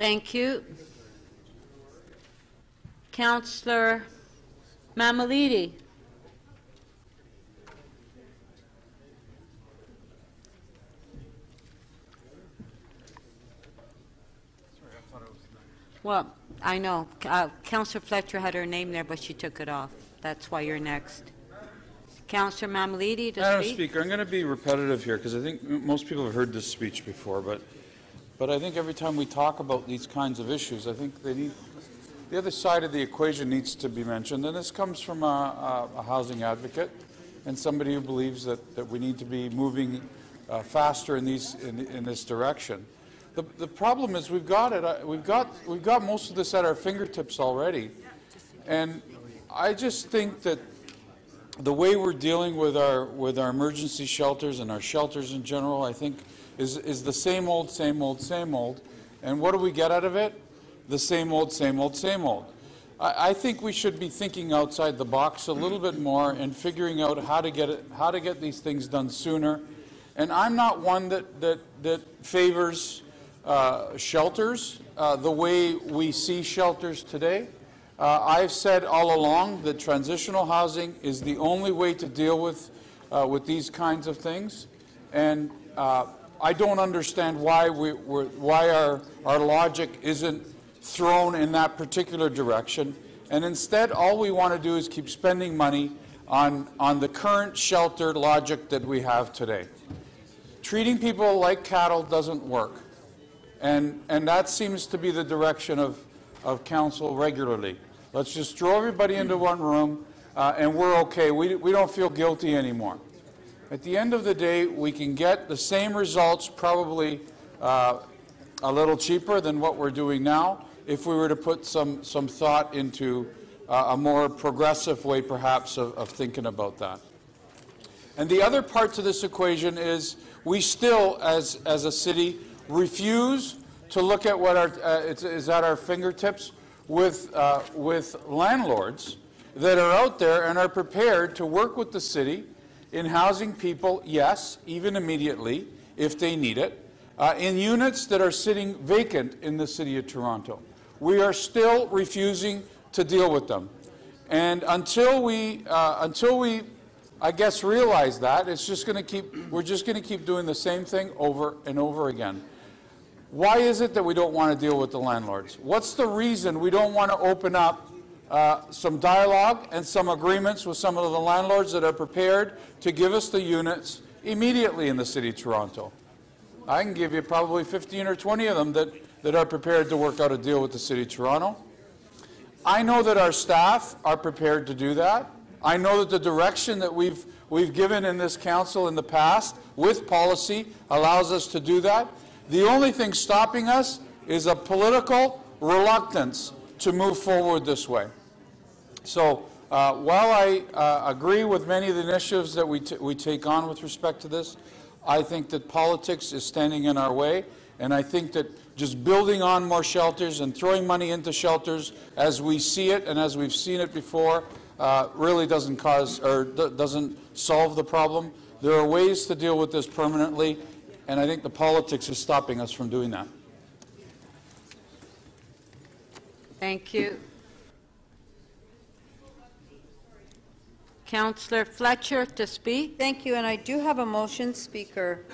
Thank you. Councillor Mammoliti. Well, I know. Councillor Fletcher had her name there, but she took it off. That's why you're next. Councillor Mammoliti to Madam speak. Speaker, I'm going to be repetitive here because I think most people have heard this speech before, but I think every time we talk about these kinds of issues, I think the other side of the equation needs to be mentioned, and this comes from a housing advocate and somebody who believes that we need to be moving faster in this direction. The problem is we've got most of this at our fingertips already, and I just think that the way we're dealing with our emergency shelters and our shelters in general, I think, is the same old, same old, same old. And what do we get out of it? The same old, same old, same old. I think we should be thinking outside the box a little bit more and figuring out how to get these things done sooner. And I'm not one that favors shelters the way we see shelters today. I've said all along that transitional housing is the only way to deal with these kinds of things, and I don't understand why our logic isn't thrown in that particular direction. And instead, all we want to do is keep spending money on the current shelter logic that we have today. Treating people like cattle doesn't work, and that seems to be the direction of council regularly. Let's just throw everybody into one room and we're okay. We don't feel guilty anymore. At the end of the day, we can get the same results, probably a little cheaper than what we're doing now, if we were to put some thought into a more progressive way, perhaps, of thinking about that. And the other part to this equation is we still, as a city, refuse to look at what is at our fingertips with landlords that are out there and are prepared to work with the city in housing people, yes, even immediately, if they need it, in units that are sitting vacant in the City of Toronto. We are still refusing to deal with them. And until we I guess, realize that, we're just going to keep doing the same thing over and over again. Why is it that we don't want to deal with the landlords? What's the reason we don't want to open up some dialogue and some agreements with some of the landlords that are prepared to give us the units immediately in the City of Toronto? I can give you probably 15 or 20 of them that are prepared to work out a deal with the City of Toronto. I know that our staff are prepared to do that. I know that the direction that we've given in this council in the past with policy allows us to do that. The only thing stopping us is a political reluctance to move forward this way. So while I agree with many of the initiatives that we take on with respect to this, I think that politics is standing in our way, and I think that just building on more shelters and throwing money into shelters as we see it and as we've seen it before really doesn't solve the problem. There are ways to deal with this permanently, and I think the politics is stopping us from doing that. Thank you. Councillor Fletcher to speak. Thank you, and I do have a motion, Speaker.